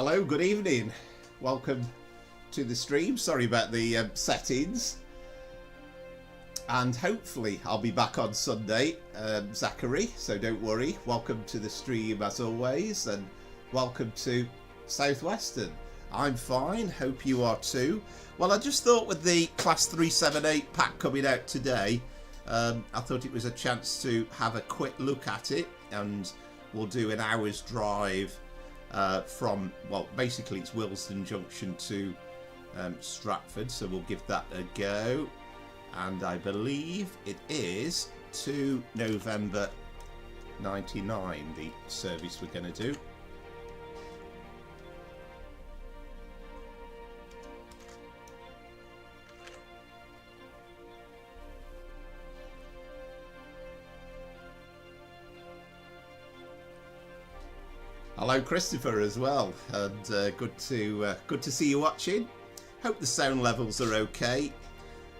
Hello, good evening. Welcome to the stream. Sorry about the settings. And hopefully I'll be back on Sunday, Zachary, so don't worry. Welcome to the stream as always, and welcome to Southwestern. I'm fine, hope you are too. Well, I just thought with the Class 378 pack coming out today, I thought it was a chance to have a quick look at it, and we'll do an hour's drive from, well, basically it's Willesden Junction to Stratford, so we'll give that a go. And I believe it is to November 99, the service we're going to do. Hello, Christopher, as well, and good to see you watching. Hope the sound levels are okay,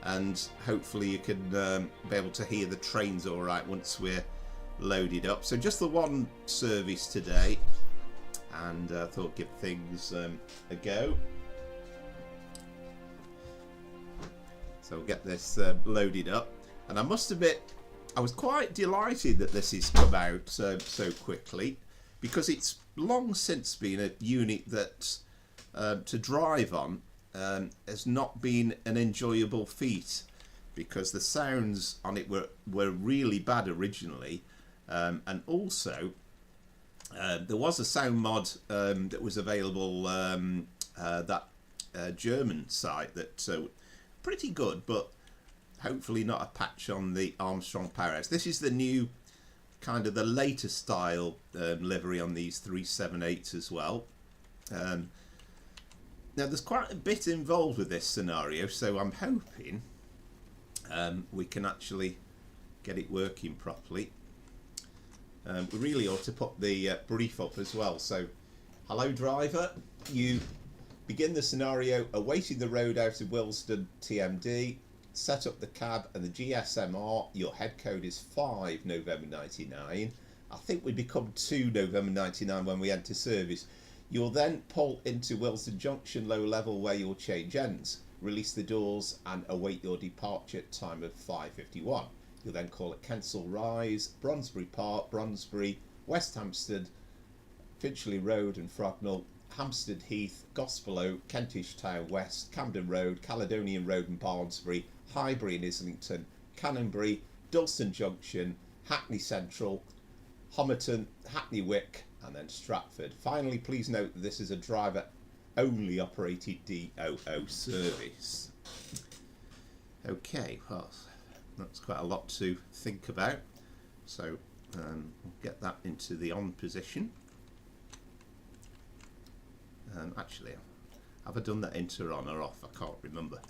and hopefully you can be able to hear the trains all right once we're loaded up. So just the one service today, and I thought give things a go. So we'll get this loaded up, and I must admit I was quite delighted that this has come out so quickly, because it's long since been a unit that to drive on has not been an enjoyable feat, because the sounds on it were really bad originally, and also there was a sound mod that was available, that German site that pretty good, but hopefully not a patch on the Armstrong Powerhouse. This is the new kind of the later style livery on these 378s as well. Now there's quite a bit involved with this scenario, so I'm hoping we can actually get it working properly. We really ought to put the brief up as well. So, hello driver, you begin the scenario awaiting the road out of Willesden TMD. Set up the cab and the GSMR. Your head code is 5 November 99. I think we become 2 November 99 when we enter service. You'll then pull into Willesden Junction low level where your change ends. Release the doors and await your departure time of 5:51. You'll then call at Kensal Rise, Bronsbury Park, Bronsbury, West Hampstead, Finchley Road and Frognall, Hampstead Heath, Gospelow, Kentish Town West, Camden Road, Caledonian Road and Barnsbury, Highbury and Islington, Canonbury, Dalston Junction, Hackney Central, Homerton, Hackney Wick, and then Stratford. Finally, please note that this is a driver only operated DOO service. Okay, well, that's quite a lot to think about, so we'll get that into the on position. Actually, have I done that enter on or off? I can't remember.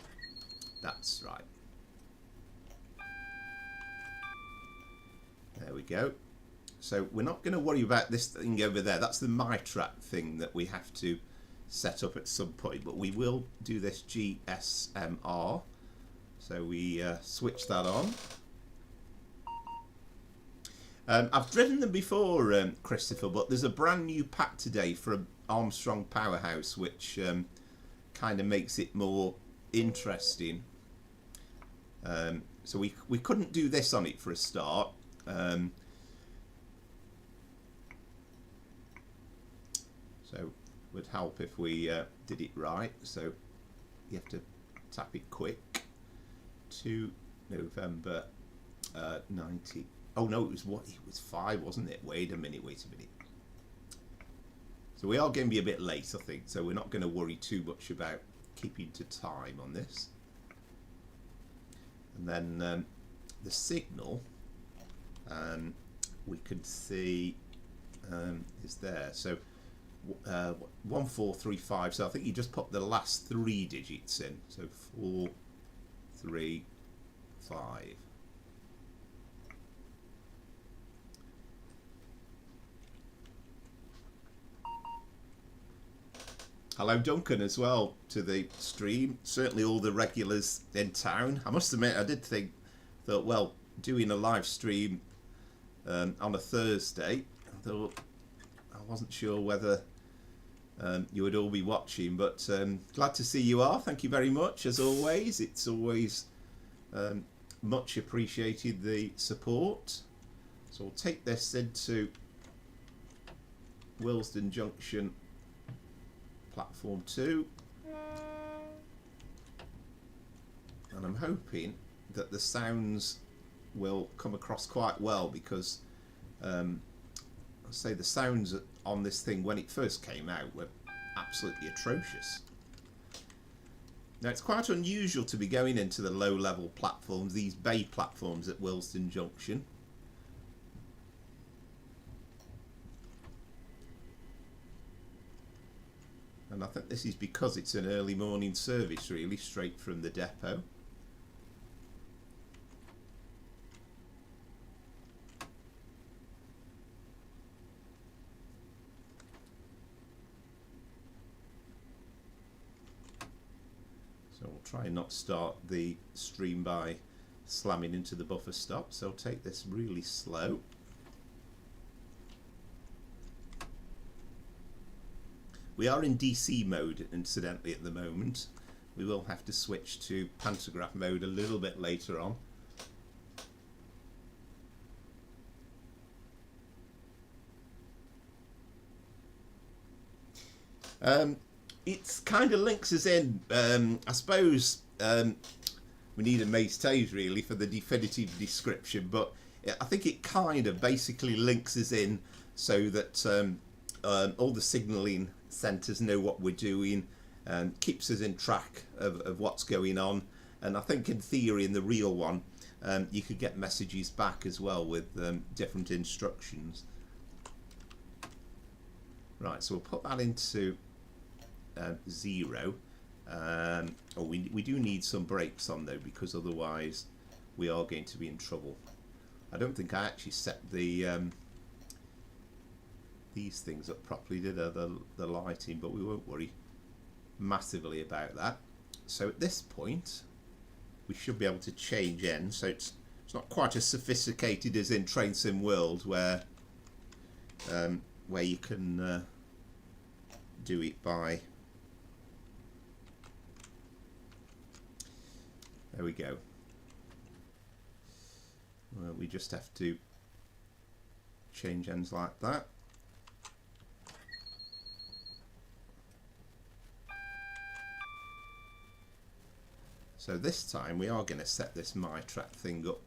That's right. There we go. So we're not going to worry about this thing over there. That's the Mitrac thing that we have to set up at some point, but we will do this GSMR. So we switch that on. I've driven them before, Christopher, but there's a brand new pack today from Armstrong Powerhouse, which kind of makes it more interesting. So we couldn't do this on it for a start. So it would help if we did it right. So you have to tap it quick. 2 November 90. Oh no, it was what? It was 5, wasn't it? Wait a minute. So we are going to be a bit late, I think. So we're not going to worry too much about keeping to time on this. And then the signal, we could see is there. So 1435. So I think you just put the last 3 digits in. So 435. Hello Duncan as well to the stream. Certainly all the regulars in town. I must admit I did think that, well, doing a live stream on a Thursday, I thought I wasn't sure whether you would all be watching, but glad to see you are. Thank you very much, as always. It's always much appreciated, the support. So we'll take this into Willesden Junction platform 2, and I'm hoping that the sounds will come across quite well, because I say the sounds on this thing when it first came out were absolutely atrocious. Now, it's quite unusual to be going into the low-level platforms, these bay platforms at Willesden Junction. And I think this is because it's an early morning service, really, straight from the depot. So we'll try and not start the stream by slamming into the buffer stop. So take this really slow. We are in DC mode, incidentally, at the moment. We will have to switch to pantograph mode a little bit later on. It kind of links us in. I suppose we need a maze tase really for the definitive description, but I think it kind of basically links us in so that all the signalling centres know what we're doing and keeps us in track of what's going on. And I think in theory, in the real one, you could get messages back as well with different instructions. Right, so we'll put that into 0. We do need some brakes on though, because otherwise we are going to be in trouble. I don't think I actually set the these things up properly, did I? The lighting, but we won't worry massively about that. So at this point we should be able to change ends, so it's not quite as sophisticated as in Train Sim World, where you can do it by, there we go. Well, we just have to change ends like that. So this time we are going to set this Mitrac thing up.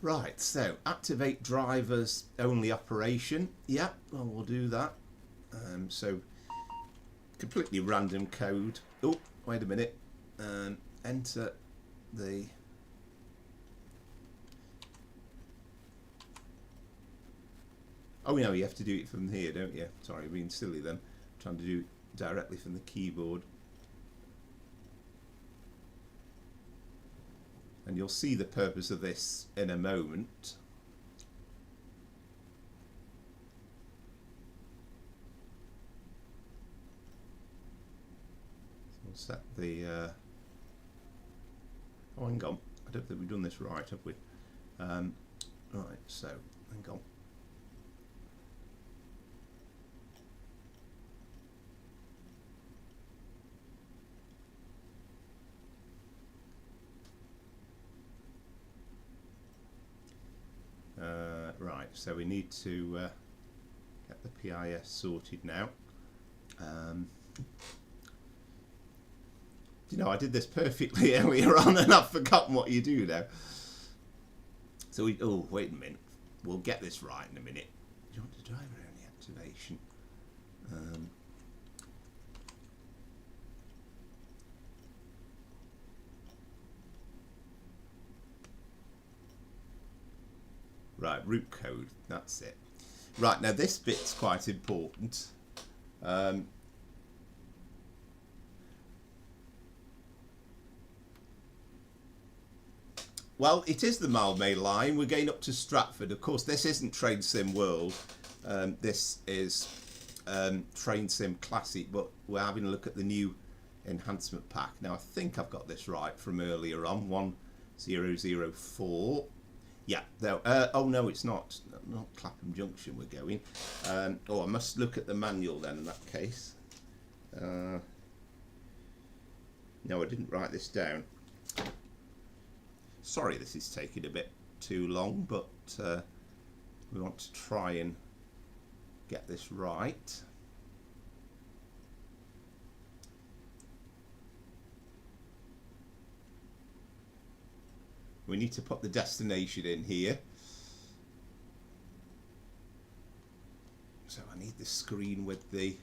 Right, so activate drivers only operation. Yeah, well, we'll do that. So completely random code. Oh, wait a minute. Enter the oh no, you have to do it from here, don't you? Sorry, I'm being silly then. I'm trying to do it directly from the keyboard. And you'll see the purpose of this in a moment. So we'll set the oh, hang on, I don't think we've done this right, have we? Right, so hang on. Right, so we need to get the PIS sorted now. You know, I did this perfectly earlier on and I've forgotten what you do now. So we, oh, wait a minute, we'll get this right in a minute. Do you want to drive around the activation? Right, route code, that's it. Right, now this bit's quite important. Well, it is the Malmay line. We're going up to Stratford. Of course, this isn't Train Sim World. This is Train Sim Classic, but we're having a look at the new enhancement pack. Now, I think I've got this right from earlier on, 1004. Yeah, no, oh no, it's not Clapham Junction we're going. Oh, I must look at the manual then in that case. No, I didn't write this down. Sorry, this is taking a bit too long, but we want to try and get this right. We need to put the destination in here. So I need the screen with the...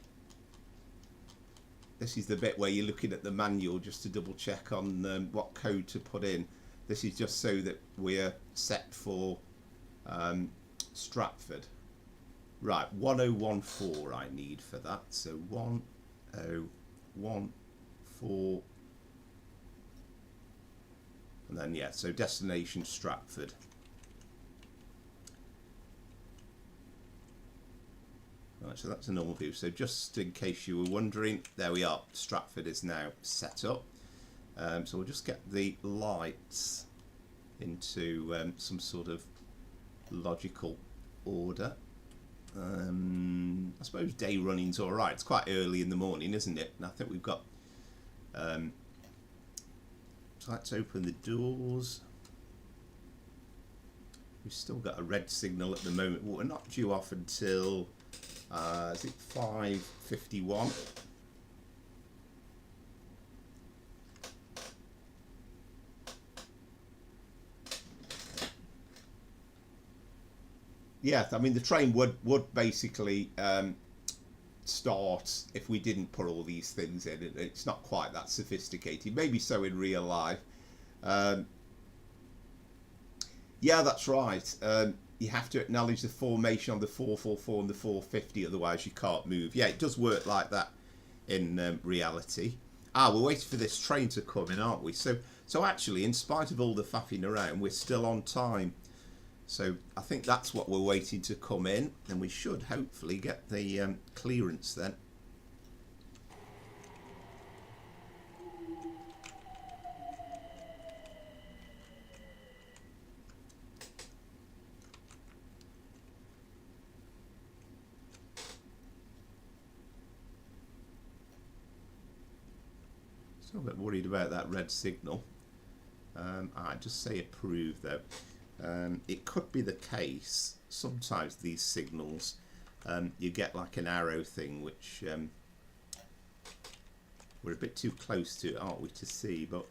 This is the bit where you're looking at the manual just to double check on what code to put in. This is just so that we're set for Stratford. Right, 1014 I need for that. So 1014. And then, yeah, so destination Stratford. Right, so that's a normal view. So just in case you were wondering, there we are. Stratford is now set up. So we'll just get the lights into some sort of logical order. I suppose day running's all right. It's quite early in the morning, isn't it? And I think we've got... So let's open the doors. We've still got a red signal at the moment. Well, we're not due off until, is it 5:51? Yeah, I mean the train would basically start if we didn't put all these things in. It's not quite that sophisticated, maybe so in real life. Yeah, that's right. You have to acknowledge the formation on the 444 and the 450, otherwise you can't move. Yeah, it does work like that in reality. We're waiting for this train to come in, aren't we? So actually, in spite of all the faffing around, we're still on time. So I think that's what we're waiting to come in, and we should hopefully get the clearance then. Still a bit worried about that red signal. I'd just say approve though. It could be the case sometimes these signals you get like an arrow thing, which we're a bit too close to, aren't we, to see, but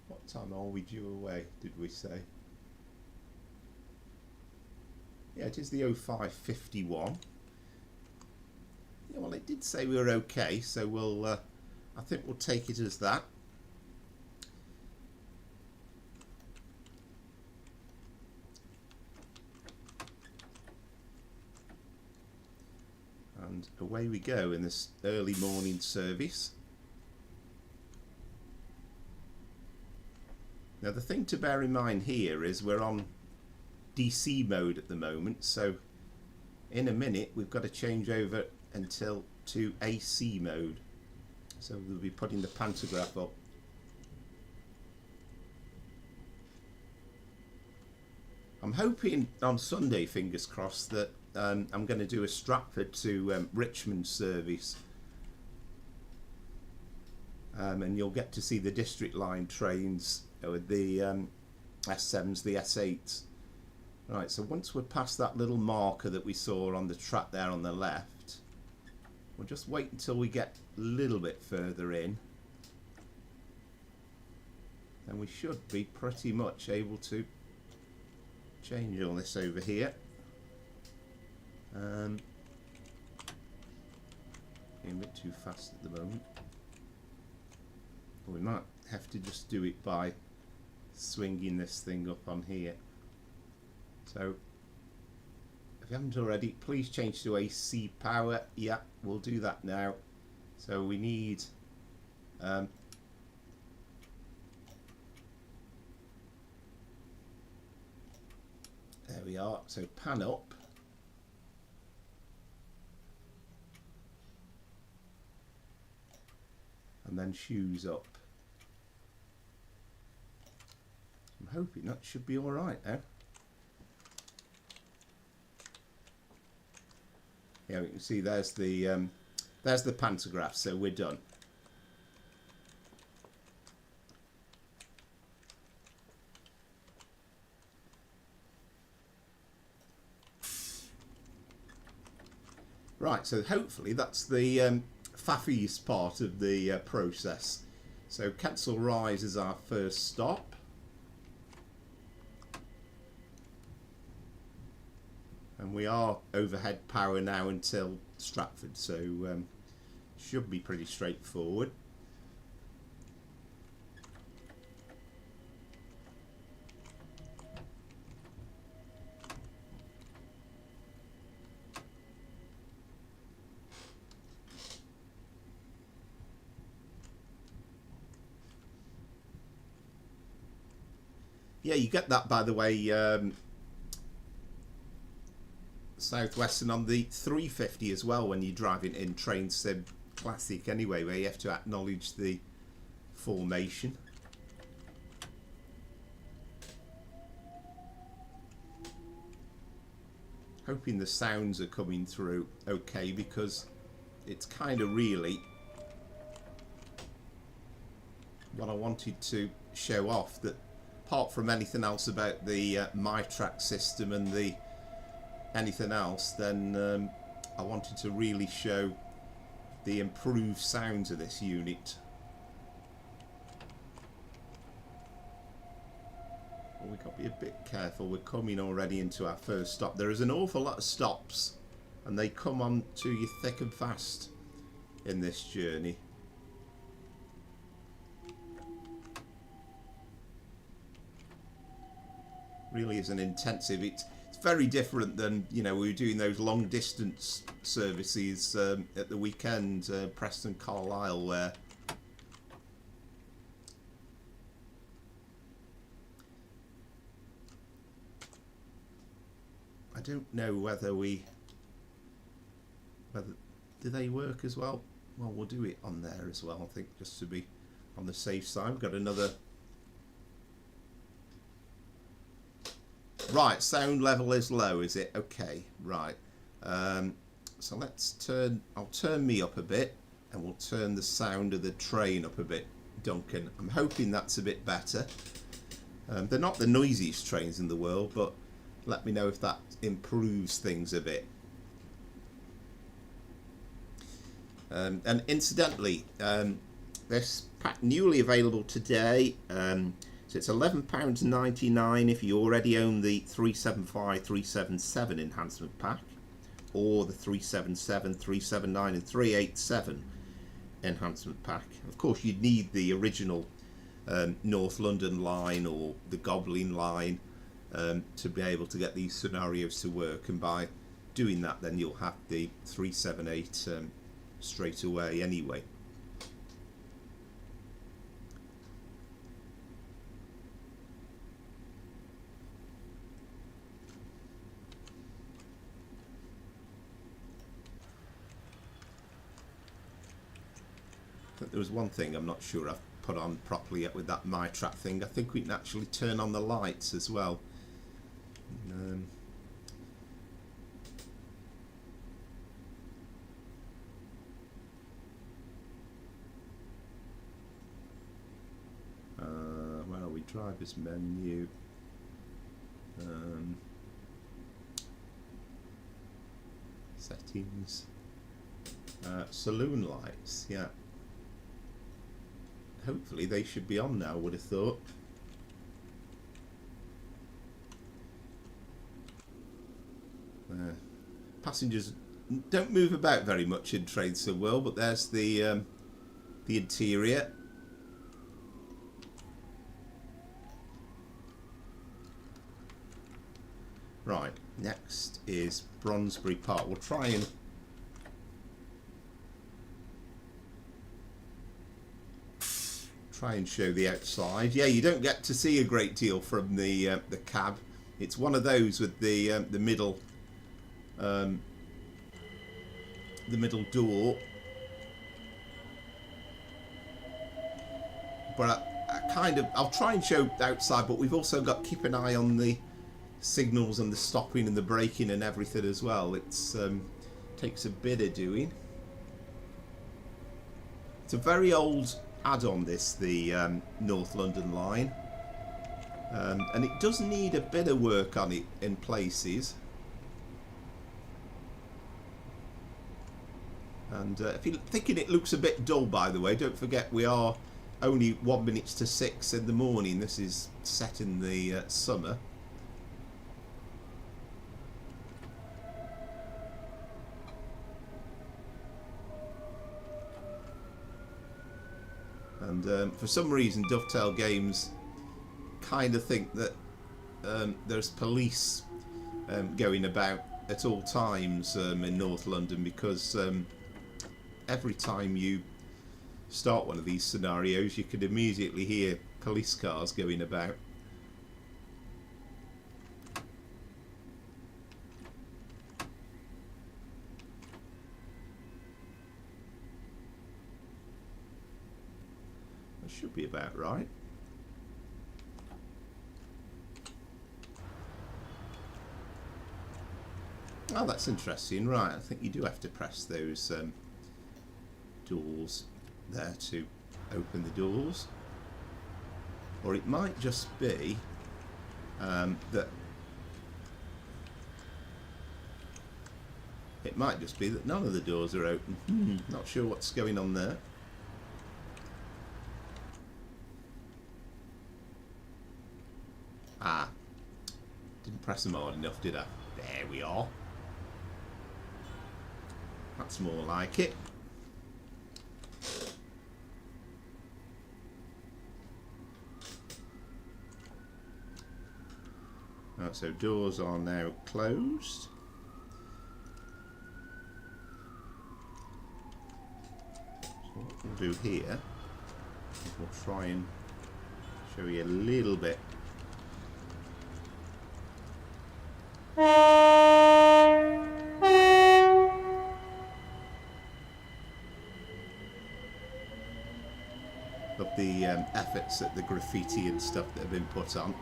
what time are we due away, did we say? Yeah, it is the 05:51. Yeah, well, it did say we were okay, so we'll. I think we'll take it as that. And away we go in this early morning service. Now, the thing to bear in mind here is we're on DC mode at the moment, so in a minute we've got to change over to AC mode, so we'll be putting the pantograph up. I'm hoping on Sunday, fingers crossed, that I'm going to do a Stratford to Richmond service, and you'll get to see the district line trains with the S7s, the S8s. Right, so once we're past that little marker that we saw on the track there on the left, we'll just wait until we get a little bit further in, and we should be pretty much able to change all this over here. Getting a bit too fast at the moment. But we might have to just do it by swinging this thing up on here. So if you haven't already, please change to AC power. Yeah, we'll do that now. So we need there we are. So pan up, and then shoes up. I'm hoping that should be all right now. Yeah, you can see there's the pantograph, so we're done. Right, so hopefully that's the faffiest part of the process. So Kensal Rise is our first stop. And we are overhead power now until Stratford, so should be pretty straightforward. Yeah, you get that, by the way, Southwestern on the 350 as well when you're driving in Train Sim Classic anyway, where you have to acknowledge the formation. Hoping the sounds are coming through okay, because it's kind of really what I wanted to show off, that apart from anything else about the Mitrac system and the anything else, then I wanted to really show the improved sounds of this unit. Well, we've got to be a bit careful. We're coming already into our first stop. There is an awful lot of stops, and they come on to you thick and fast in this journey. Really is an intensive. It's very different than, you know, we were doing those long distance services at the weekend, Preston Carlisle, where I don't know whether do they work as well. Well, we'll do it on there as well, I think, just to be on the safe side. We've got another. Right, sound level is low, is it? Okay, right. So let's turn, I'll turn me up a bit, and we'll turn the sound of the train up a bit, Duncan. I'm hoping that's a bit better. They're not the noisiest trains in the world, but let me know if that improves things a bit. And incidentally, this pack newly available today. So it's £11.99 if you already own the 375, 377 enhancement pack, or the 377, 379 and 387 enhancement pack. Of course, you'd need the original North London line or the Goblin line to be able to get these scenarios to work, and by doing that then you'll have the 378 straight away anyway. There was one thing I'm not sure I've put on properly yet with that Mitrac thing. I think we can actually turn on the lights as well. Where are we? Driver's menu. Settings. Saloon lights, yeah. Hopefully they should be on now, I would have thought. Passengers don't move about very much in Train Sim World, but there's the interior. Right, next is Bronsbury Park. We'll try and show the outside. Yeah, you don't get to see a great deal from the cab. It's one of those with the middle door. But I'll try and show outside, but we've also got to keep an eye on the signals and the stopping and the braking and everything as well. It's takes a bit of doing. It's a very old add-on, this, the North London line, and it does need a bit of work on it in places. And if you're thinking it looks a bit dull, by the way, don't forget we are only 1 minute to 6 in the morning. This is set in the summer. And for some reason Dovetail Games kind of think that there's police going about at all times in North London, because every time you start one of these scenarios you could immediately hear police cars going about. That should be about right. Oh, that's interesting. Right, I think you do have to press those doors there to open the doors, or it might just be that none of the doors are open. Not sure what's going on there. Didn't press them hard enough, did I? There we are. That's more like it. Right, so doors are now closed. So what we'll do here is we'll try and show you a little bit of the efforts at the graffiti and stuff that have been put on.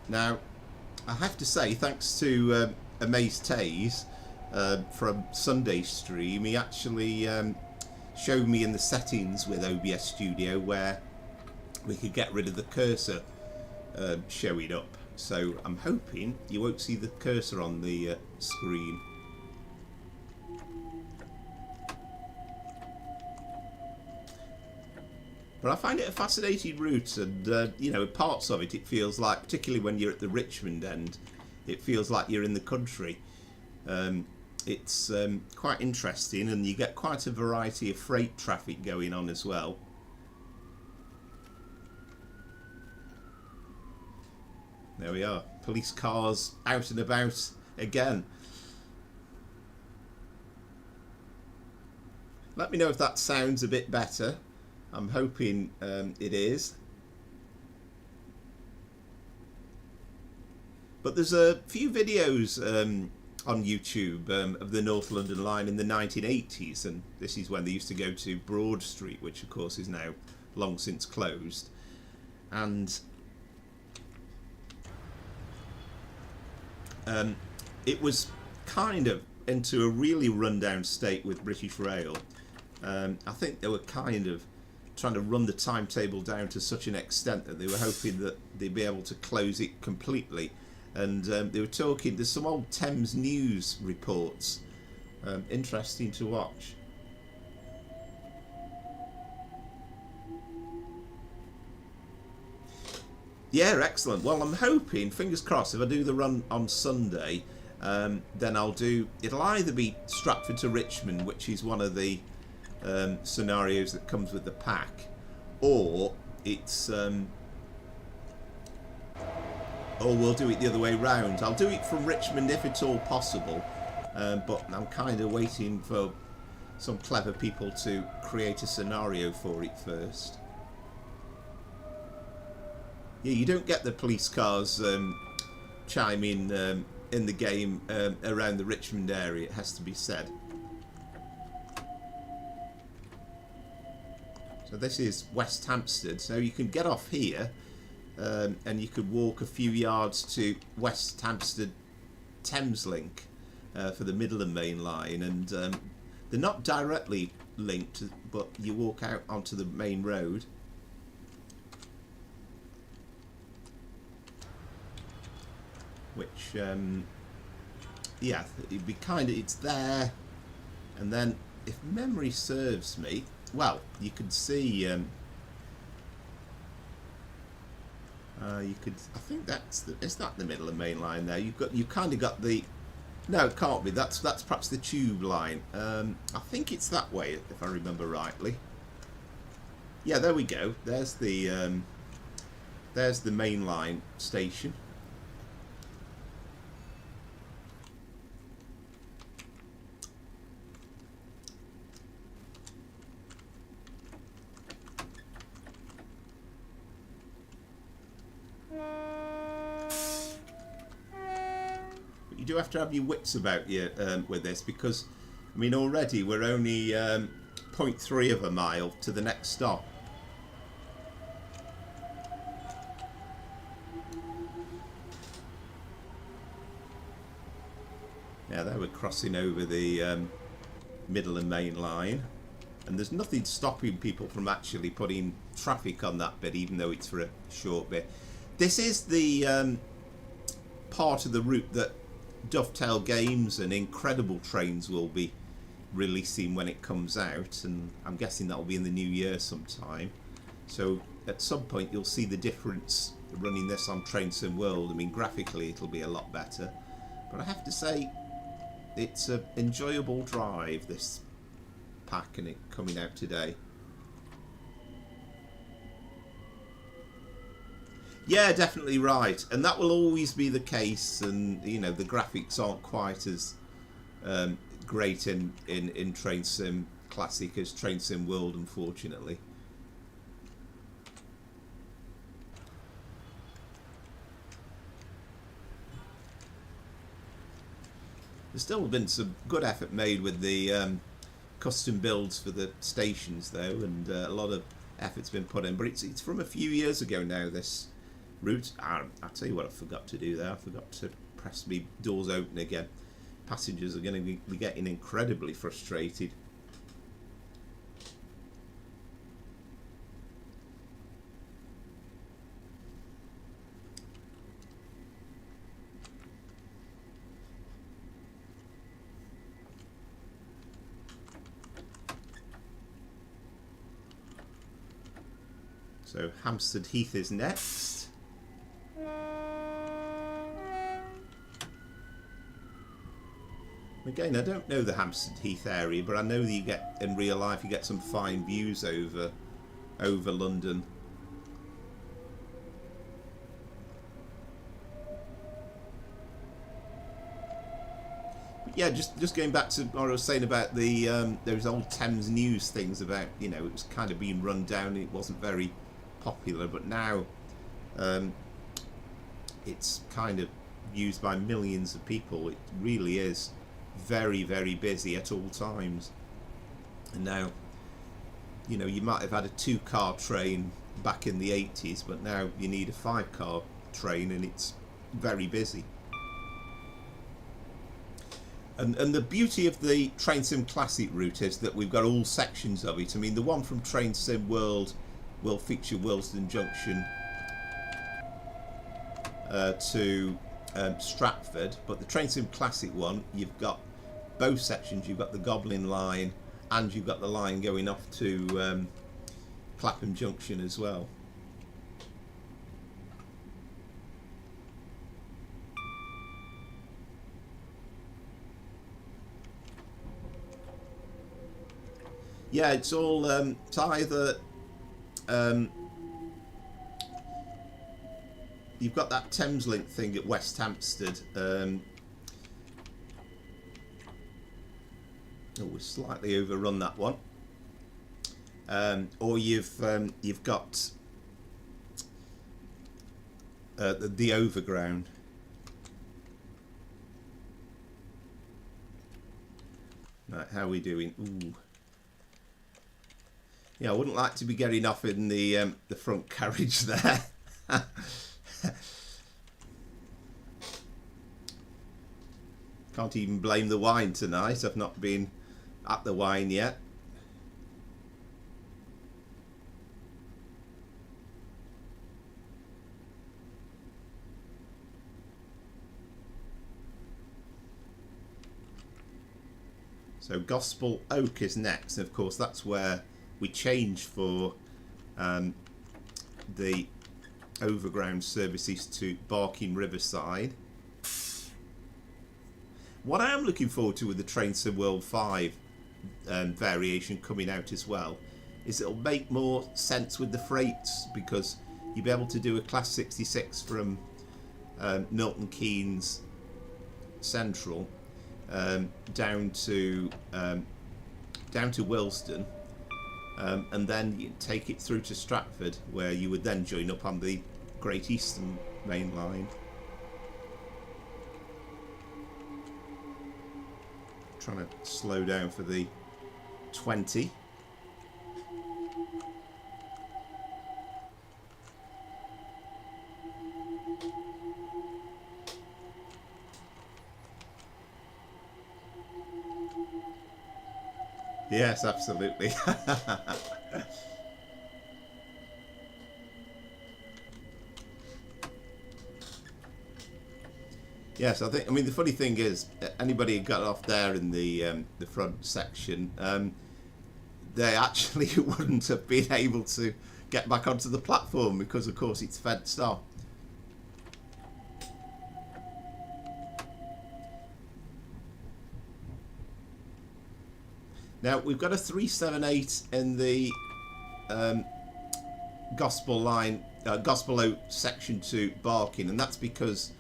Now, I have to say, thanks to Amaze Taze from Sunday Stream, he actually showed me in the settings with OBS Studio where we could get rid of the cursor showing up. So I'm hoping you won't see the cursor on the screen. But I find it a fascinating route, and you know, parts of it, it feels like, particularly when you're at the Richmond end, it feels like you're in the country. It's quite interesting, and you get quite a variety of freight traffic going on as well. There we are, police cars out and about again. Let me know if that sounds a bit better. I'm hoping it is. But there's a few videos on YouTube of the North London line in the 1980s, and this is when they used to go to Broad Street, which of course is now long since closed. And it was kind of into a really rundown state with British Rail. I think they were kind of trying to run the timetable down to such an extent that they were hoping that they'd be able to close it completely. And they were talking, there's some old Thames News reports, interesting to watch. Yeah, excellent. Well, I'm hoping, fingers crossed, if I do the run on Sunday, then it'll either be Stratford to Richmond, which is one of the scenarios that comes with the pack, or it's or we'll do it the other way round. I'll do it from Richmond if it's all possible, but I'm kind of waiting for some clever people to create a scenario for it first. Yeah, you don't get the police cars chiming in the game around the Richmond area, it has to be said. So this is West Hampstead, so you can get off here and you could walk a few yards to West Hampstead Thameslink for the Midland Main Line, and they're not directly linked, but you walk out onto the main road. Which, yeah, it'd be kind of, it's there, and then if memory serves me, well, you could see, you could, I think that's the, it's not the middle of the main line there. You kind of got the, no, it can't be. That's perhaps the tube line. I think it's that way, if I remember rightly. Yeah, there we go. There's the main line station. You do have to have your wits about you with this, because I mean already we're only 0.3 of a mile to the next stop. Yeah, there we're crossing over the middle and main line, and there's nothing stopping people from actually putting traffic on that bit, even though it's for a short bit. This is the part of the route that Dovetail Games and Incredible Trains will be releasing when it comes out, and I'm guessing that will be in the new year sometime. So at some point you'll see the difference running this on Train Sim World. I mean, graphically it'll be a lot better, but I have to say it's an enjoyable drive, this pack, and it coming out today. Yeah, definitely right, and that will always be the case. And you know, the graphics aren't quite as great in Train Sim Classic as Train Sim World, unfortunately. There's still been some good effort made with the custom builds for the stations, though, and a lot of effort's been put in. But it's from a few years ago now, this route. I'll tell you what I forgot to do there. I forgot to press me doors open again. Passengers are going to be getting incredibly frustrated. So Hampstead Heath is next. Again, I don't know the Hampstead Heath area, but I know that you get, in real life, you get some fine views over London. But yeah, just going back to what I was saying about the those old Thames News things about, you know, it was kind of being run down. It wasn't very popular, but now it's kind of used by millions of people. It really is very, very busy at all times. And now, you know, you might have had a 2-car train back in the 80s, but now you need a 5-car train, and it's very busy. And the beauty of the Train Sim Classic route is that we've got all sections of it. I mean, the one from Train Sim World will feature Willesden Junction to Stratford, but the Train Sim Classic one, you've got both sections. You've got the Goblin line, and you've got the line going off to Clapham Junction as well. Yeah, it's all it's either you've got that Thameslink thing at West Hampstead. Oh, we slightly overrun that one. Or you've got the overground. Right, how are we doing? Ooh. Yeah, I wouldn't like to be getting off in the front carriage there. Can't even blame the wine tonight. I've not been at the wine yet. So Gospel Oak is next, and of course that's where we change for the overground services to Barking Riverside. What I am looking forward to with the Trainsim World 5 variation coming out as well is it'll make more sense with the freights, because you'll be able to do a Class 66 from Milton Keynes Central down to Willesden, and then you take it through to Stratford, where you would then join up on the Great Eastern Main Line. Trying to slow down for the 20. Yes, absolutely. Yes, I mean, the funny thing is, anybody who got off there in the front section, they actually wouldn't have been able to get back onto the platform, because of course it's fenced off. Now we've got a 378 in the Gospel line, Gospel Oak section to Barking, and that's because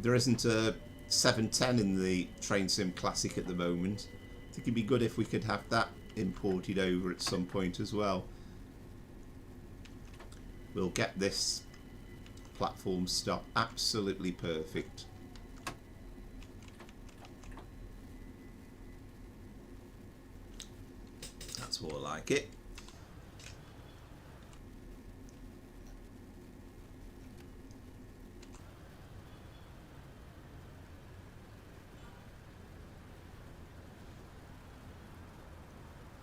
there isn't a 710 in the Trainsim Classic at the moment. I think it'd be good if we could have that imported over at some point as well. We'll get this platform stop absolutely perfect. That's more like it.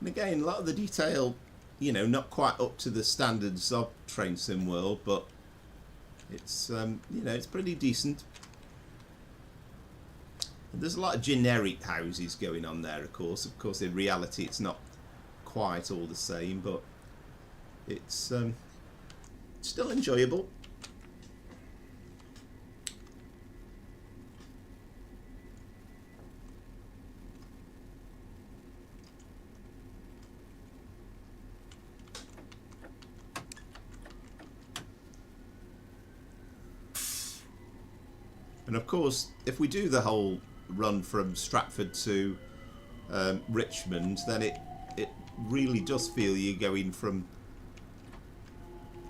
And again, a lot of the detail, you know, not quite up to the standards of Trainsim World, but it's you know, it's pretty decent. And there's a lot of generic houses going on there, of course. Of course, in reality, it's not quite all the same, but it's still enjoyable. And of course, if we do the whole run from Stratford to Richmond, then it really does feel you're going from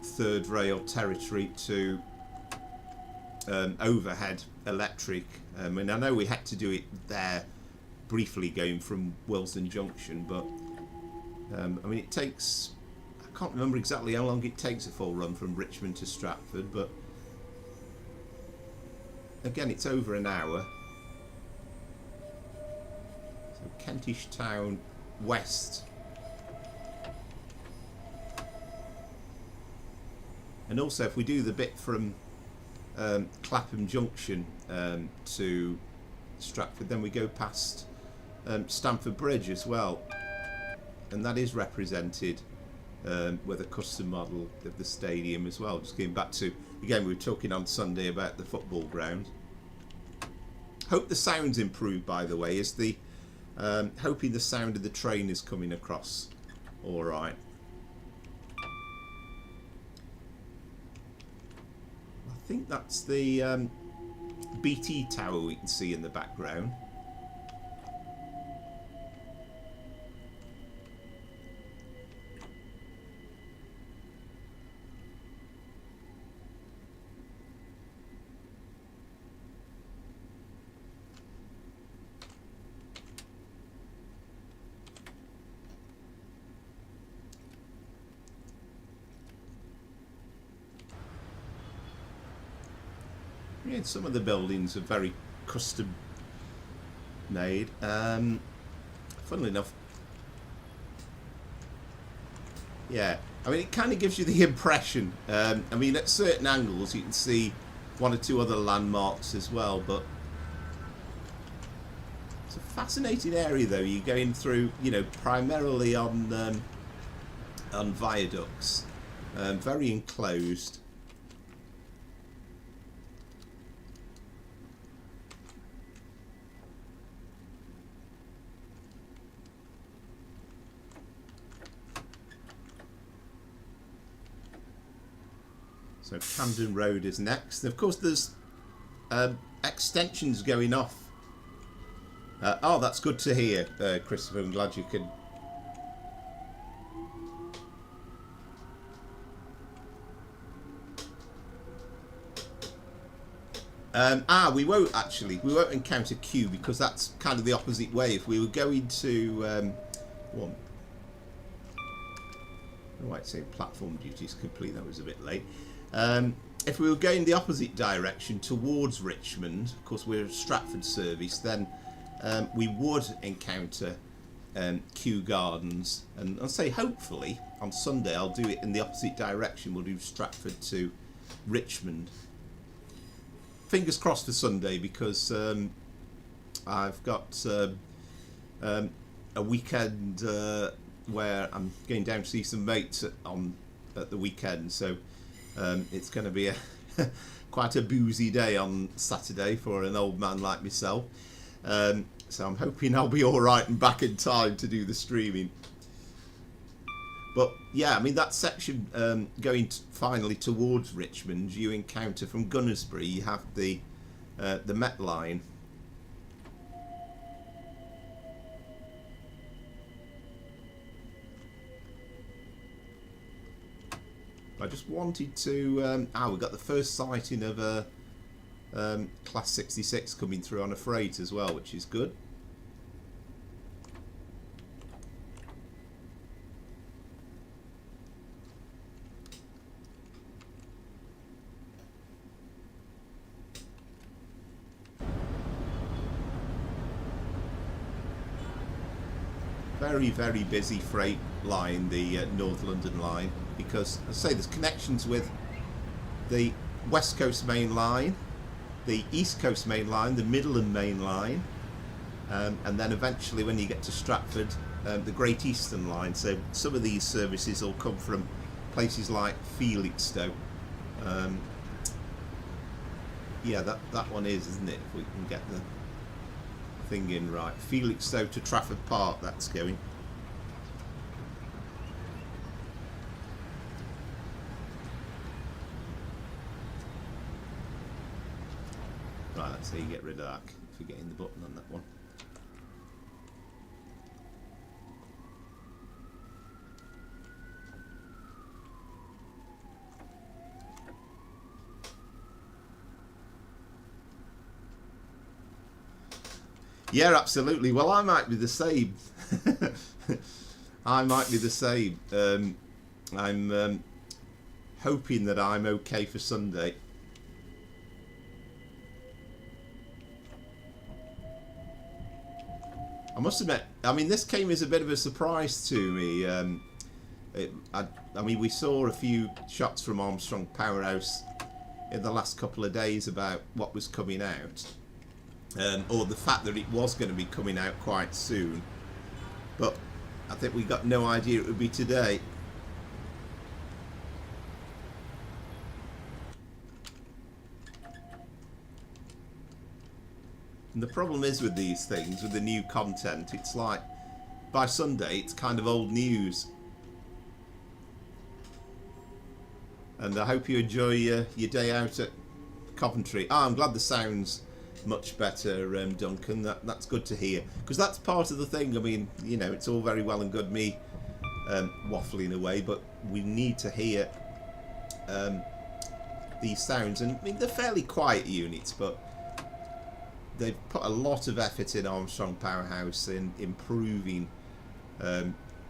third rail territory to overhead electric. I mean, I know we had to do it there briefly going from Willesden Junction, but I mean, it takes, I can't remember exactly how long it takes a full run from Richmond to Stratford, but again, it's over an hour. So Kentish Town West. And also, if we do the bit from Clapham Junction to Stratford, then we go past Stamford Bridge as well. And that is represented with a custom model of the stadium as well. Just going back to, again, we were talking on Sunday about the football ground. Hope the sound's improved, by the way. Is the hoping the sound of the train is coming across all right. I think that's the BT tower we can see in the background. Yeah, some of the buildings are very custom made. Funnily enough, yeah, I mean, it kind of gives you the impression. I mean, at certain angles, you can see one or two other landmarks as well, but it's a fascinating area, though. You're going through, you know, primarily on viaducts, very enclosed. So Camden Road is next. And of course, there's extensions going off. Oh, that's good to hear, Christopher. I'm glad you can. We won't actually. We won't encounter Q because that's kind of the opposite way. If we were going to one, I might say platform duties complete. That was a bit late. If we were going the opposite direction towards Richmond, of course we're a Stratford service, then we would encounter Kew Gardens, and I'll say hopefully on Sunday I'll do it in the opposite direction. We'll do Stratford to Richmond. Fingers crossed for Sunday, because I've got a weekend where I'm going down to see some mates at the weekend, so it's going to be quite a boozy day on Saturday for an old man like myself. So I'm hoping I'll be alright and back in time to do the streaming. But yeah, I mean, that section going finally towards Richmond, you encounter from Gunnersbury, you have the Met line. I just wanted to... we've got the first sighting of a Class 66 coming through on a freight as well, which is good. Very, very busy freight line, the North London line, because, as I say, there's connections with the West Coast Main Line, the East Coast Main Line, the Midland Main Line, and then eventually when you get to Stratford, the Great Eastern Line. So some of these services will come from places like Felixstowe. Yeah, that one is, isn't it? If we can get the thing in right. Felixstowe to Trafford Park, that's going. Right, that's how you get rid of that, forgetting the button on that one. Yeah, absolutely. Well, I might be the same. I might be the same. I'm hoping that I'm okay for Sunday. I must admit, I mean, this came as a bit of a surprise to me. I mean, we saw a few shots from Armstrong Powerhouse in the last couple of days about what was coming out. Or the fact that it was going to be coming out quite soon, but I think we got no idea it would be today. And the problem is with these things, with the new content, it's like by Sunday it's kind of old news. And I hope you enjoy your day out at Coventry. I'm glad the sound's much better, Duncan. That's good to hear, because that's part of the thing. I mean, you know, it's all very well and good me waffling away, but we need to hear these sounds. And I mean, they're fairly quiet units, but they've put a lot of effort in Armstrong Powerhouse in improving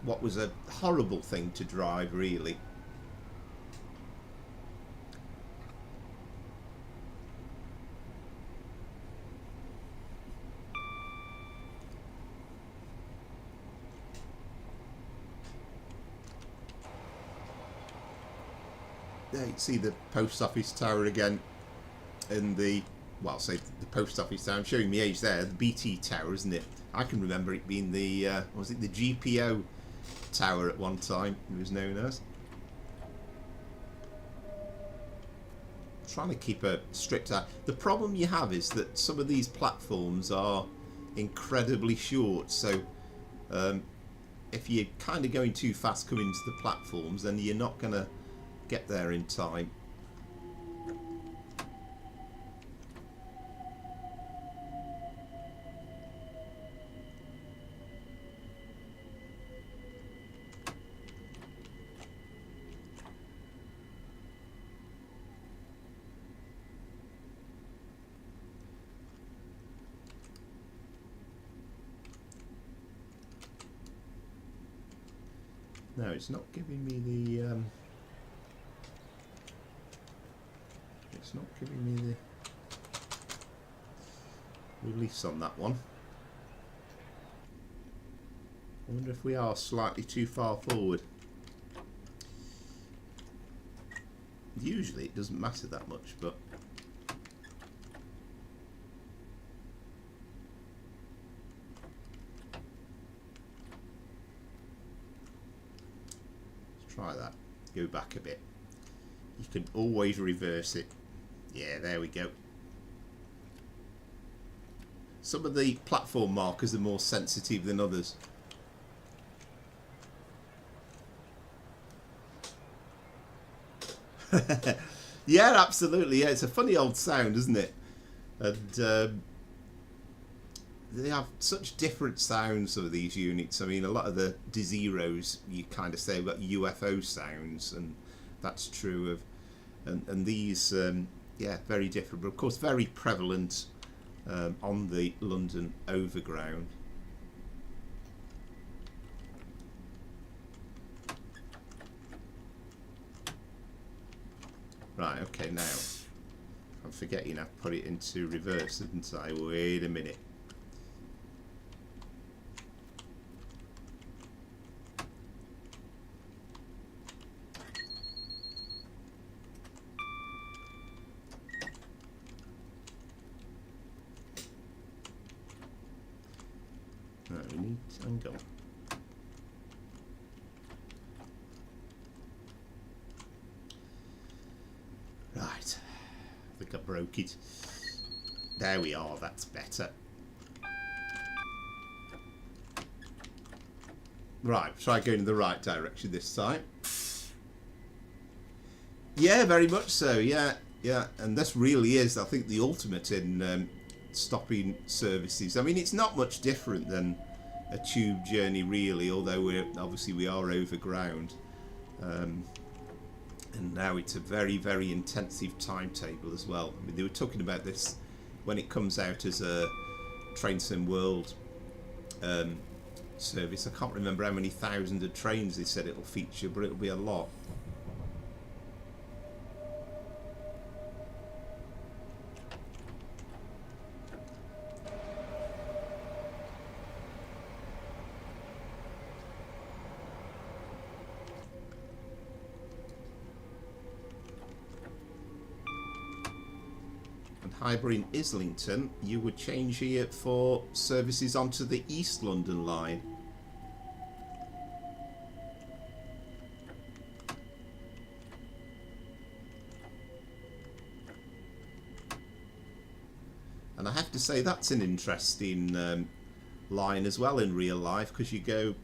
what was a horrible thing to drive, really. . there you see the post office tower again, and the, well, say the post office tower. I'm showing my age there. The BT tower, isn't it? I can remember it being the was it the GPO tower at one time? It was known as. Trying to keep a strict eye. The problem you have is that some of these platforms are incredibly short, so if you're kind of going too fast coming to the platforms, then you're not going to get there in time. No, it's not giving me the it's not giving me the release on that one. I wonder if we are slightly too far forward. Usually it doesn't matter that much, but try that. Go back a bit. You can always reverse it. Yeah, there we go. Some of the platform markers are more sensitive than others. Yeah, absolutely. Yeah, it's a funny old sound, isn't it? And they have such different sounds of these units. I mean, a lot of the D0s, you kind of say about UFO sounds, and that's true of, and these, yeah, very different, but of course very prevalent on the London Overground. Right, okay, now I'm forgetting I put it into reverse, didn't I? Wait a minute. No, we need angle. Right, I think I broke it. There we are, that's better. Right, try going in the right direction this time. Yeah, very much so, yeah, yeah. And this really is, I think, the ultimate in stopping services. I mean, it's not much different than a tube journey, really, although we are overground. And now it's a very, very intensive timetable as well. I mean, they were talking about this when it comes out as a Trainsim World service. I can't remember how many thousands of trains they said it'll feature, but it'll be a lot. Highbury and Islington, you would change here for services onto the East London line. And I have to say that's an interesting line as well in real life, because you go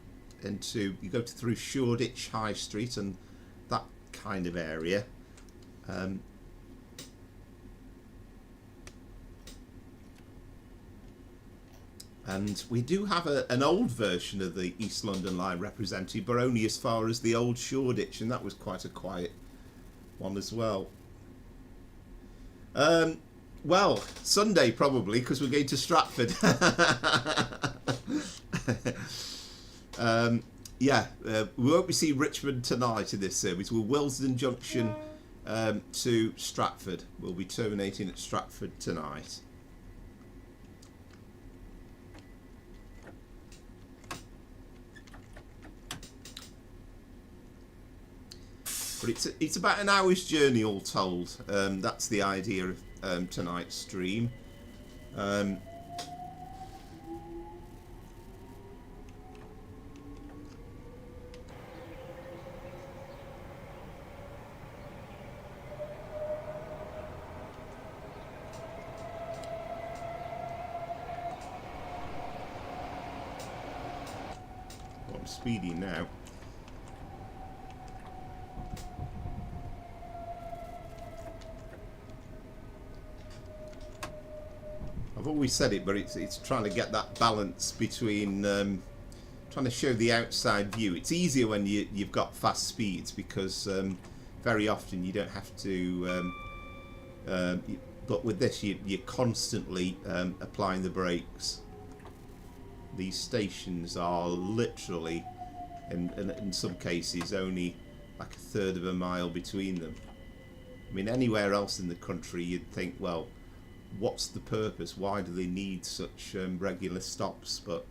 through Shoreditch High Street and that kind of area. And we do have an old version of the East London line represented, but only as far as the old Shoreditch, and that was quite a quiet one as well. Well, Sunday probably, because we're going to Stratford. Yeah, we won't be seeing Richmond tonight in this service. We're Willesden Junction to Stratford. We'll be terminating at Stratford tonight. But But it's about an hour's journey all told. That's the idea of tonight's stream. I'm speeding now. I've always said it, but it's trying to get that balance between trying to show the outside view. It's easier when you've got fast speeds because very often you don't have to. But with this, you're constantly applying the brakes. These stations are literally, in some cases, only like a third of a mile between them. I mean, anywhere else in the country, you'd think, well, what's the purpose? Why do they need such regular stops? But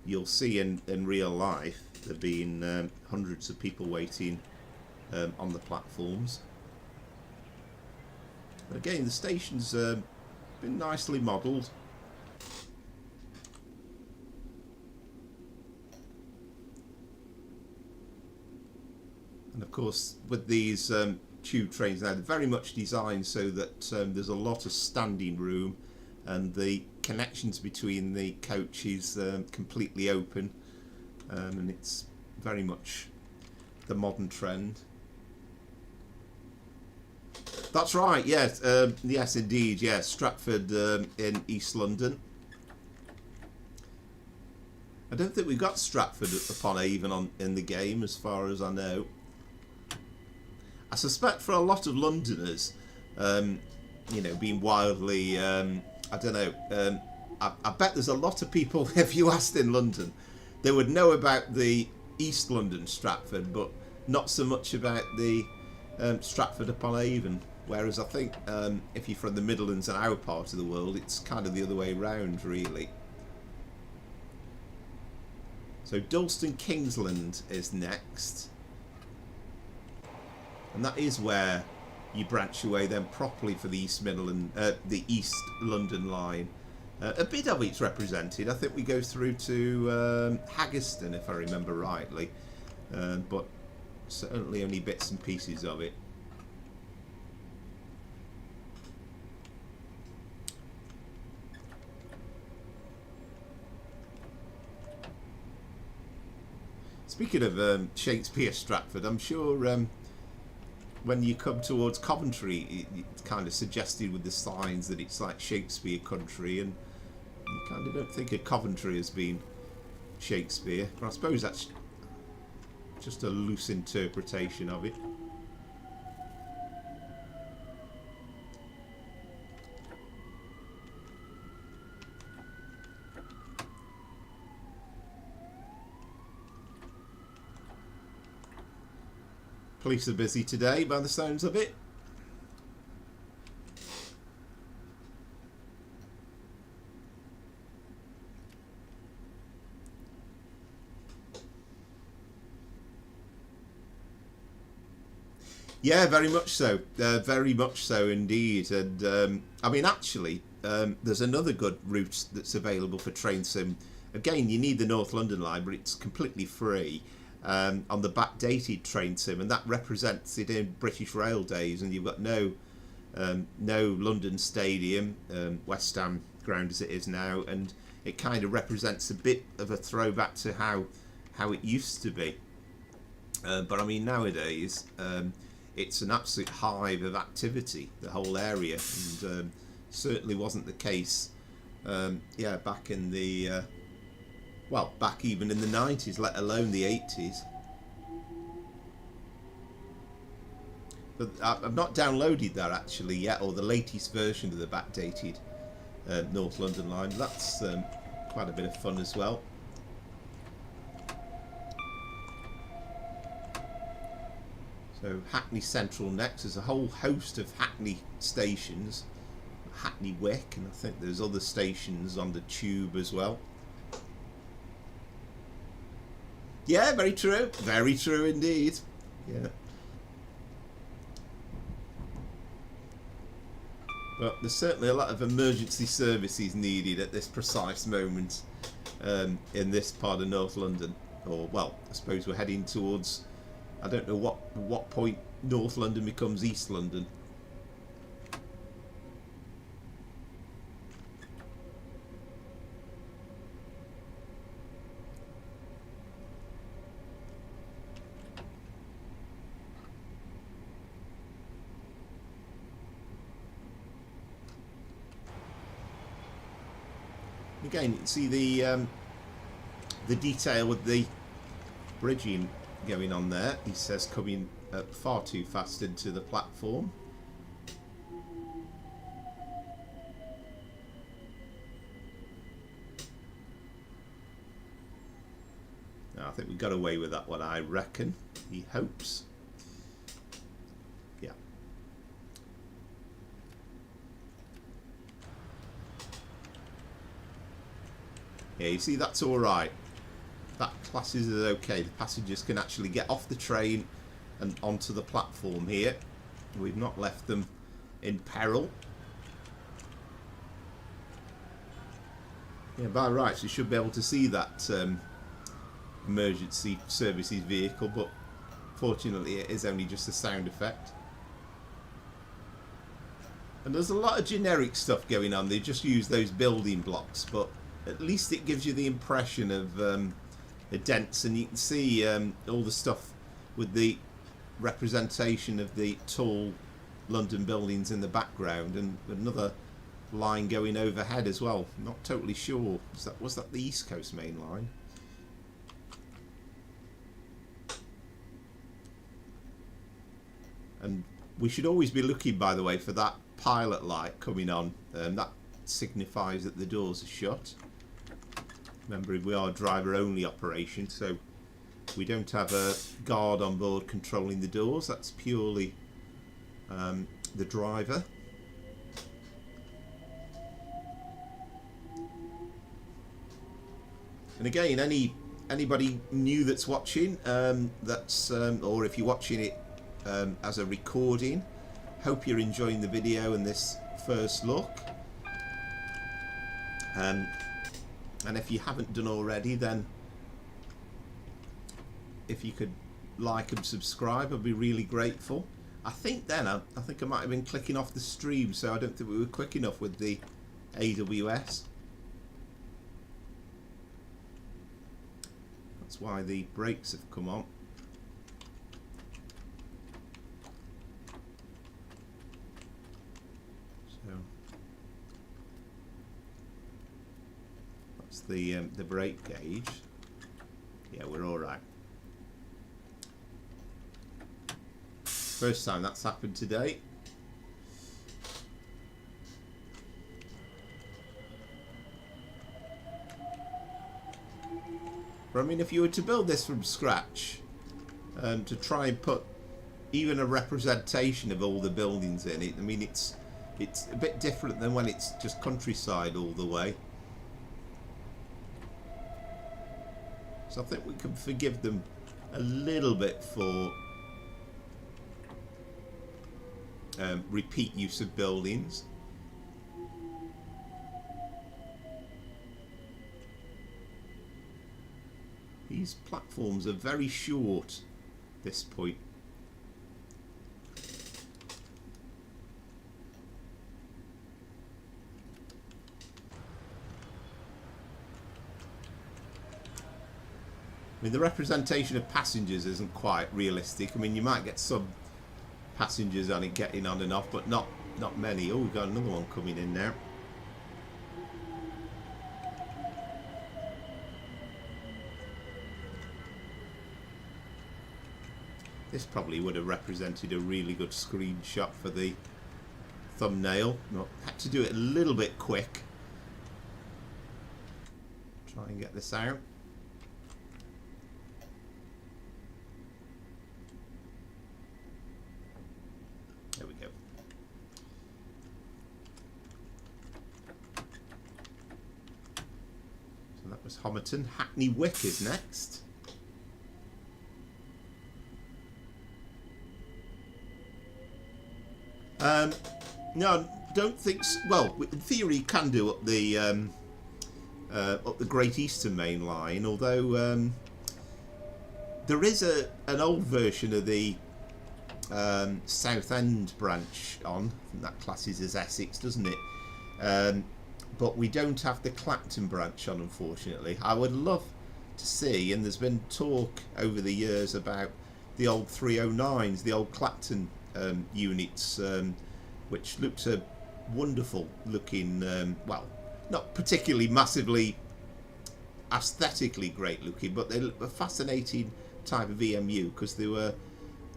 you'll see in real life there being hundreds of people waiting on the platforms. But again, the station's been nicely modelled. And of course, with these tube trains now, they're very much designed so that there's a lot of standing room and the connections between the coaches completely open, and it's very much the modern trend. That's right, yes, yes indeed, yes, Stratford in East London. I don't think we've got Stratford upon Avon in the game as far as I know. I suspect for a lot of Londoners, you know, being wildly, I don't know, I bet there's a lot of people, if you asked in London, they would know about the East London Stratford, but not so much about the Stratford upon Avon. Whereas I think if you're from the Midlands and our part of the world, it's kind of the other way round, really. So Dalston Kingsland is next. And that is where you branch away then properly for the the East London line. A bit of it's represented. I think we go through to Haggerston, if I remember rightly, but certainly only bits and pieces of it. Speaking of Shakespeare Stratford, I'm sure when you come towards Coventry, it's kind of suggested with the signs that it's like Shakespeare country, and you kind of don't think of Coventry as being Shakespeare, but I suppose that's just a loose interpretation of it. Police are busy today by the sounds of it. Yeah, very much so. Very much so indeed. And I mean, actually, there's another good route that's available for train sim. Again, you need the North London line, but it's completely free. On the backdated train sim, and that represents it in British Rail days, and you've got no London Stadium, West Ham ground as it is now, and it kind of represents a bit of a throwback to how it used to be. But I mean, nowadays it's an absolute hive of activity, the whole area, and certainly wasn't the case yeah, back in the well, back even in the 90s, let alone the 80s. But I've not downloaded that actually yet, or the latest version of the backdated North London line. That's quite a bit of fun as well. So Hackney Central next. There's a whole host of Hackney stations. Hackney Wick, and I think there's other stations on the tube as well. Yeah, very true. Very true indeed. Yeah. But there's certainly a lot of emergency services needed at this precise moment in this part of North London. Or, well, I suppose we're heading towards, I don't know what point North London becomes East London. Again, you can see the detail with the bridging going on there. He says coming far too fast into the platform. Now, I think we got away with that one, I reckon. He hopes. Yeah. Yeah, you see, that's all right. That classes is okay. The passengers can actually get off the train and onto the platform here. We've not left them in peril. Yeah, by rights, you should be able to see that emergency services vehicle, but fortunately it is only just a sound effect. And there's a lot of generic stuff going on. They just use those building blocks, but at least it gives you the impression of the dents, and you can see all the stuff with the representation of the tall London buildings in the background, and another line going overhead as well. Not totally sure. Was that the East Coast main line? And we should always be looking, by the way, for that pilot light coming on. That signifies that the doors are shut. Remember, we are a driver-only operation, so we don't have a guard on board controlling the doors. That's purely the driver. And again, anybody new that's watching, or if you're watching it as a recording, hope you're enjoying the video and this first look. And if you haven't done already, then if you could like and subscribe, I'd be really grateful. I think I might have been clicking off the stream, so I don't think we were quick enough with the AWS. That's why the brakes have come on. So that's the brake gauge. Yeah, we're all right. First time that's happened today. But I mean, if you were to build this from scratch, to try and put even a representation of all the buildings in it, I mean, it's a bit different than when it's just countryside all the way. So I think we can forgive them a little bit for repeat use of buildings. These platforms are very short at this point. I mean, the representation of passengers isn't quite realistic. I mean, you might get some passengers on it getting on and off, but not many. Oh, we've got another one coming in now. This probably would have represented a really good screenshot for the thumbnail. No, had to do it a little bit quick. Try and get this out. There we go. So that was Homerton. Hackney Wick is next. No, don't think well, in theory you can do up the Great Eastern Main Line, although there is an old version of the Southend branch on. I think that classes as Essex, doesn't it? But we don't have the Clapton branch on, unfortunately. I would love to see, and there's been talk over the years about the old 309s, the old Clapton units, which looked a wonderful looking, well, not particularly massively aesthetically great looking, but they're a fascinating type of EMU because they were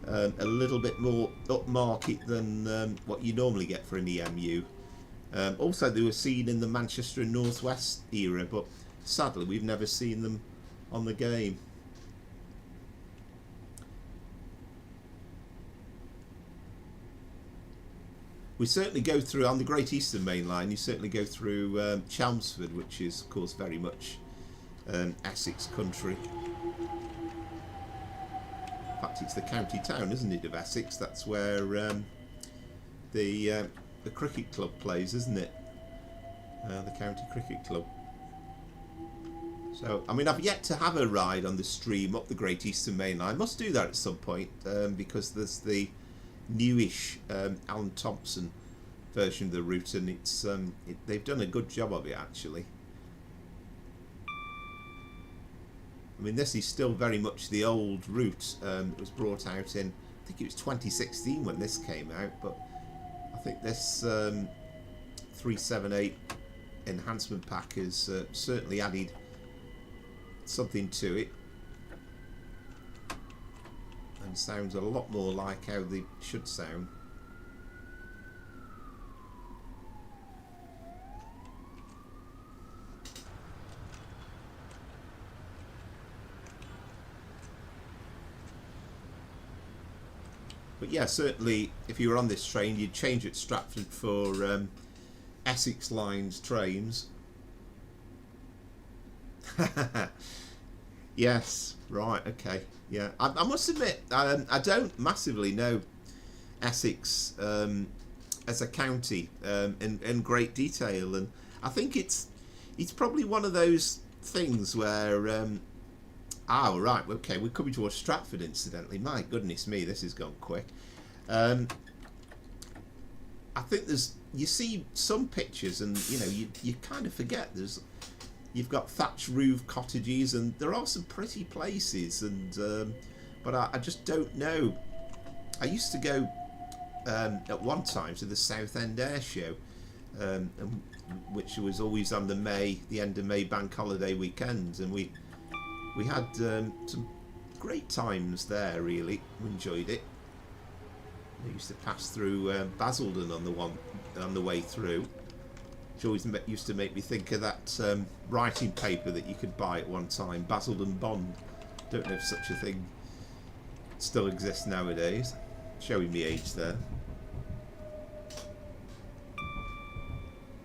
a little bit more upmarket than what you normally get for an EMU. Also, they were seen in the Manchester and North West era, but sadly we've never seen them on the game. We certainly go through, on the Great Eastern Main Line, you certainly go through Chelmsford, which is of course very much Essex country. In fact, it's the county town, isn't it, of Essex? That's where the cricket club plays, isn't it? The county cricket club. So, I mean, I've yet to have a ride on the stream up the Great Eastern Main Line. I must do that at some point because there's the newish Alan Thompson version of the route, and it's they've done a good job of it actually. I mean, this is still very much the old route. It was brought out in, I think it was 2016 when this came out, but I think this 378 enhancement pack has certainly added something to it and sounds a lot more like how they should sound. But yeah, certainly if you were on this train, you'd change at Stratford for Essex Lines trains. Yes, right, okay. Yeah, I must admit, I don't massively know Essex as a county in great detail, and I think it's probably one of those things where oh right, okay, we're coming towards Stratford incidentally. My goodness me, this has gone quick. I think you see some pictures and you kind of forget you've got thatch roof cottages and there are some pretty places, and but I just don't know. I used to go at one time to the Southend Air Show, which was always on the end of May bank holiday weekends, and we had some great times there. Really, we enjoyed it. We used to pass through Basildon on the way through, which always used to make me think of that writing paper that you could buy at one time, Basildon Bond. Don't know if such a thing still exists nowadays. Showing me age there.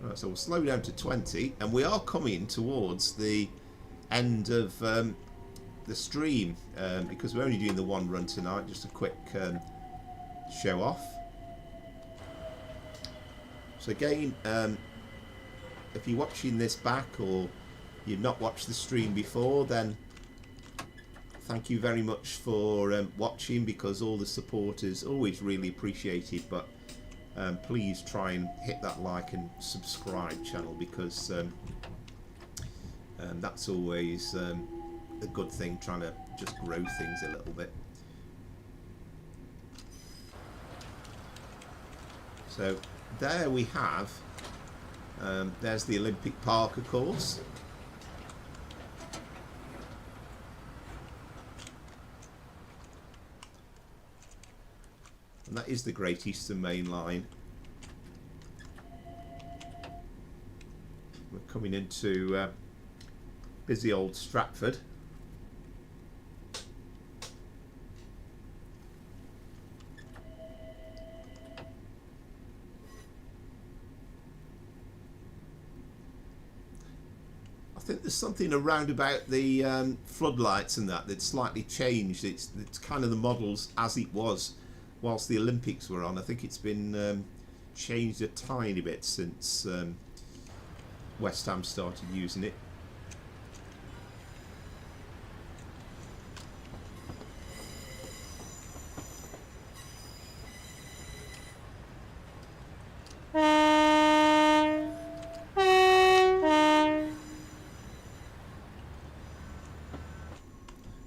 Right, so we'll slow down to 20, and we are coming towards the end of the stream because we're only doing the one run tonight. Just a quick show off. So again, if you're watching this back or you've not watched the stream before, then thank you very much for watching, because all the support is always really appreciated. But please try and hit that like and subscribe channel, because that's always a good thing, trying to just grow things a little bit. So there we have, there's the Olympic Park, of course. And that is the Great Eastern Main Line. We're coming into busy old Stratford. I think there's something around about the floodlights and that's slightly changed. It's kind of the models as it was whilst the Olympics were on. I think it's been changed a tiny bit since West Ham started using it.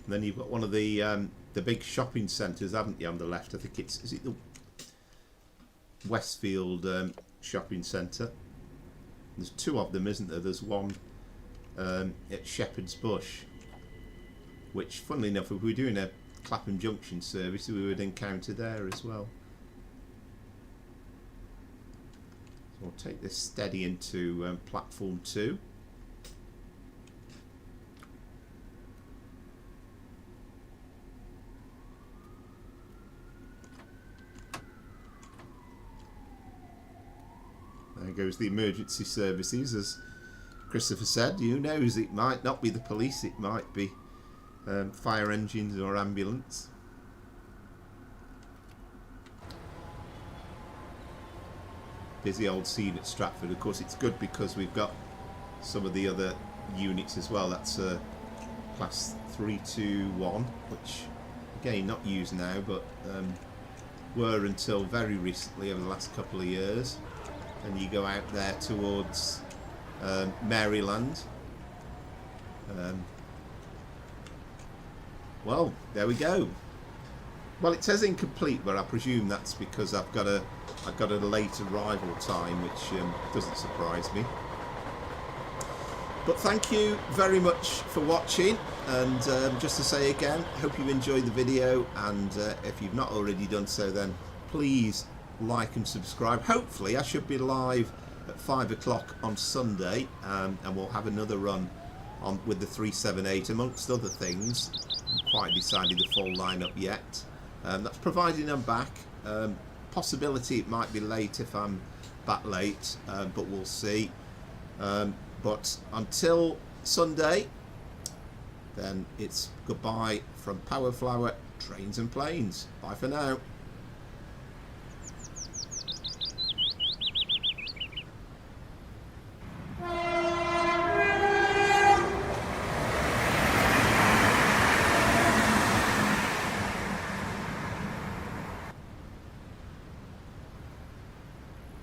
Then you've got one of the big shopping centres, haven't you, on the left? I think is it the Westfield shopping centre? There's two of them, isn't there? There's one at Shepherd's Bush, which, funnily enough, if we were doing a Clapham Junction service, we would encounter there as well. So we'll take this steady into platform 2. There goes the emergency services, as Christopher said. Who knows, it might not be the police, it might be fire engines or ambulance. Busy old scene at Stratford. Of course, it's good because we've got some of the other units as well. That's class 321, which again not used now, but were until very recently, over the last couple of years. And you go out there towards Maryland. Well, there we go. Well, it says incomplete, but I presume that's because I've got a late arrival time, which doesn't surprise me. But thank you very much for watching, and just to say again, hope you enjoyed the video, and if you've not already done so, then please like and subscribe. Hopefully I should be live at 5 o'clock on Sunday, and we'll have another run on with the 378 amongst other things. Haven't quite decided the full lineup yet. That's providing I'm back. Possibility it might be late if I'm back late, but we'll see. But until Sunday, then it's goodbye from Power Flower Trains and Planes. Bye for now.